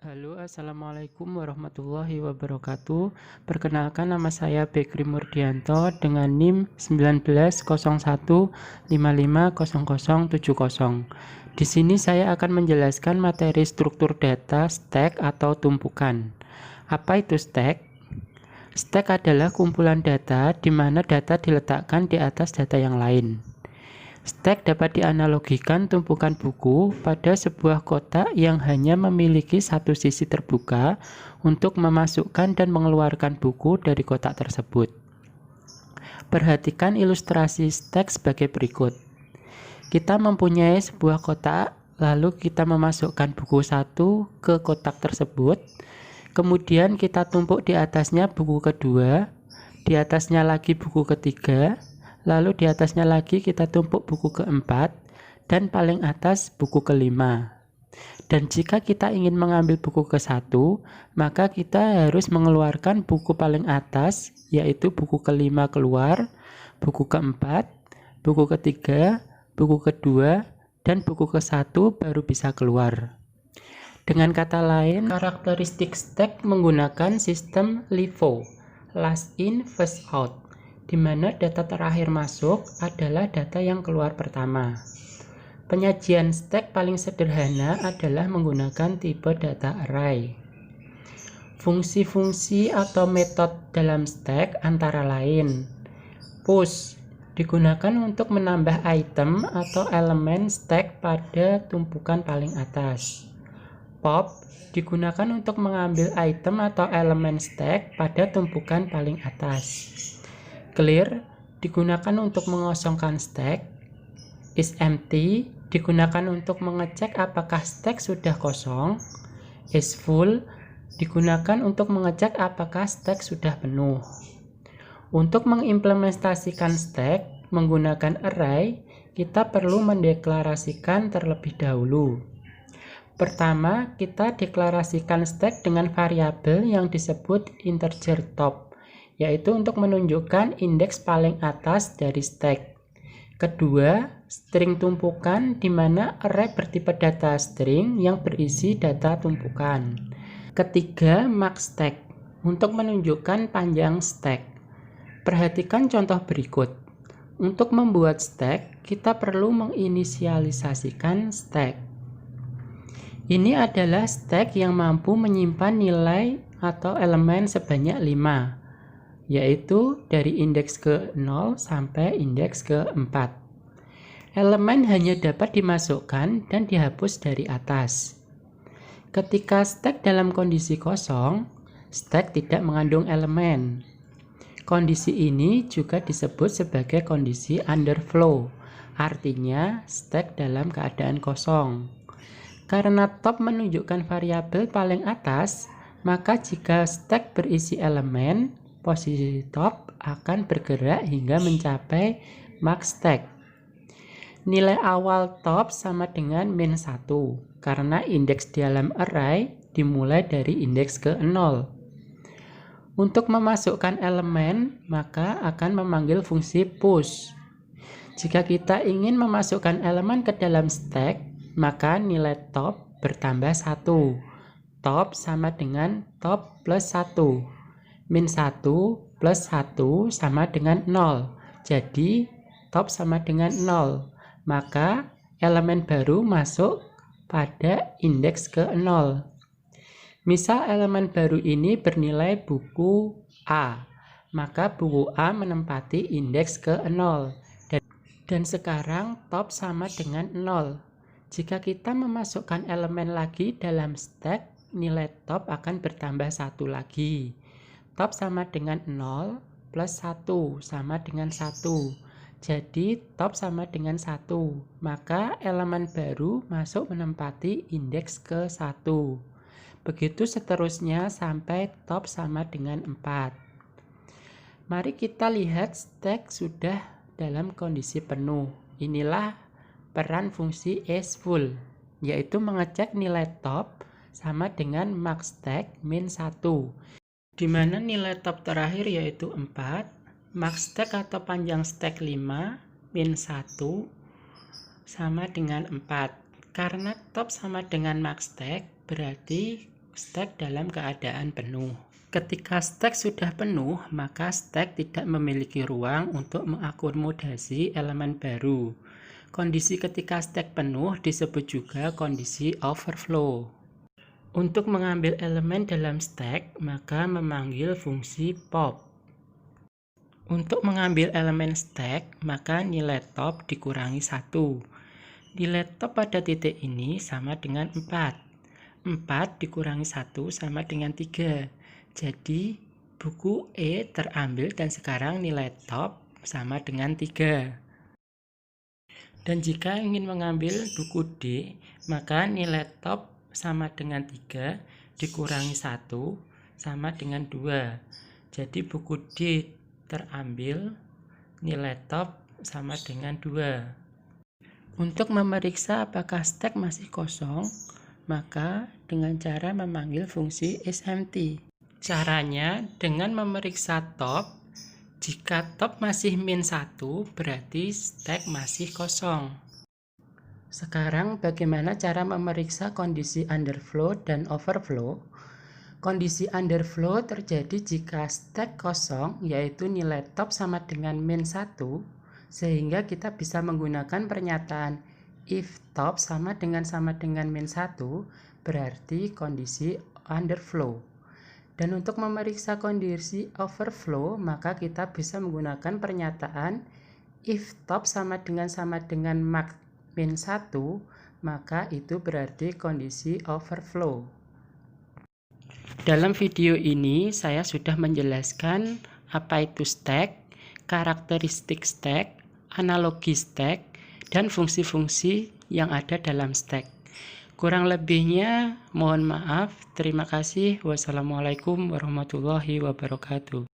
Halo, assalamualaikum warahmatullahi wabarakatuh. Perkenalkan, nama saya Bekri Murdianto dengan NIM 1901550070. Di sini saya akan menjelaskan materi struktur data stack atau tumpukan. Apa itu stack? Stack adalah kumpulan data di mana data diletakkan di atas data yang lain. Stack dapat dianalogikan tumpukan buku pada sebuah kotak yang hanya memiliki satu sisi terbuka untuk memasukkan dan mengeluarkan buku dari kotak tersebut. Perhatikan ilustrasi stack sebagai berikut. Kita mempunyai sebuah kotak, lalu kita memasukkan buku satu ke kotak tersebut. Kemudian kita tumpuk di atasnya buku kedua, di atasnya lagi buku ketiga, lalu di atasnya lagi kita tumpuk buku keempat, dan paling atas buku kelima. Dan jika kita ingin mengambil buku ke-1, maka kita harus mengeluarkan buku paling atas, yaitu buku kelima keluar, buku keempat, buku ketiga, buku kedua, dan buku ke-1 baru bisa keluar. Dengan kata lain, karakteristik stack menggunakan sistem LIFO, last in first out, di mana data terakhir masuk adalah data yang keluar pertama. Penyajian stack paling sederhana adalah menggunakan tipe data array. Fungsi-fungsi atau metode dalam stack antara lain: push digunakan untuk menambah item atau elemen stack pada tumpukan paling atas. Pop digunakan untuk mengambil item atau elemen stack pada tumpukan paling atas. Clear digunakan untuk mengosongkan stack. Is empty digunakan untuk mengecek apakah stack sudah kosong. Is full digunakan untuk mengecek apakah stack sudah penuh. Untuk mengimplementasikan stack menggunakan array, kita perlu mendeklarasikan terlebih dahulu. Pertama, kita deklarasikan stack dengan variabel yang disebut integer top, yaitu untuk menunjukkan indeks paling atas dari stack. Kedua, string tumpukan, di mana array bertipe data string yang berisi data tumpukan. Ketiga, max stack, untuk menunjukkan panjang stack. Perhatikan contoh berikut. Untuk membuat stack, kita perlu menginisialisasikan stack. Ini adalah stack yang mampu menyimpan nilai atau elemen sebanyak 5. Yaitu dari indeks ke-0 sampai indeks ke-4. Elemen hanya dapat dimasukkan dan dihapus dari atas. Ketika stack dalam kondisi kosong, stack tidak mengandung elemen. Kondisi ini juga disebut sebagai kondisi underflow, artinya stack dalam keadaan kosong. Karena top menunjukkan variabel paling atas, maka jika stack berisi elemen, posisi top akan bergerak hingga mencapai max stack. Nilai awal top sama dengan min 1, karena indeks dalam array dimulai dari indeks ke-0. Untuk memasukkan elemen, maka akan memanggil fungsi push. Jika kita ingin memasukkan elemen ke dalam stack, maka nilai top bertambah 1. Top sama dengan top plus 1. Min 1 plus 1 sama dengan 0. Jadi, top sama dengan 0. Maka, elemen baru masuk pada indeks ke-0. Misal elemen baru ini bernilai buku A. Maka buku A menempati indeks ke-0. Dan sekarang top sama dengan 0. Jika kita memasukkan elemen lagi dalam stack, nilai top akan bertambah 1 lagi. Top sama dengan 0 plus 1 sama dengan 1. Jadi top sama dengan 1. Maka elemen baru masuk menempati indeks ke-1. Begitu seterusnya sampai top sama dengan 4. Mari kita lihat stack sudah dalam kondisi penuh. Inilah peran fungsi isFull, yaitu mengecek nilai top sama dengan max stack min 1, di mana nilai top terakhir yaitu 4, max stack atau panjang stack 5, min 1 sama dengan 4. Karena top sama dengan max stack, berarti stek dalam keadaan penuh. Ketika stek sudah penuh, maka stek tidak memiliki ruang untuk mengakomodasi elemen baru. Kondisi ketika stek penuh disebut juga kondisi overflow. Untuk mengambil elemen dalam stek, maka memanggil fungsi pop. Untuk mengambil elemen stek, maka nilai top dikurangi 1. Nilai top pada titik ini sama dengan 4. 4 dikurangi 1 sama dengan 3. Jadi, buku E terambil dan sekarang nilai top sama dengan 3. Dan jika ingin mengambil buku D, maka nilai top sama dengan 3 dikurangi 1 sama dengan 2. Jadi buku D terambil, nilai top sama dengan 2. Untuk memeriksa apakah stek masih kosong, maka dengan cara memanggil fungsi isEmpty. Caranya dengan memeriksa top. Jika top masih -1, berarti stek masih kosong. Sekarang bagaimana cara memeriksa kondisi underflow dan overflow? Kondisi underflow terjadi jika stek kosong, yaitu nilai top sama dengan -1, sehingga kita bisa menggunakan pernyataan if top sama dengan -1, berarti kondisi underflow. Dan untuk memeriksa kondisi overflow, maka kita bisa menggunakan pernyataan if top sama dengan max -1, maka itu berarti kondisi overflow. Dalam video ini saya sudah menjelaskan apa itu stek, karakteristik stek, analogi stek, dan fungsi-fungsi yang ada dalam stek. Kurang lebihnya mohon maaf. Terima kasih. Wassalamualaikum warahmatullahi wabarakatuh.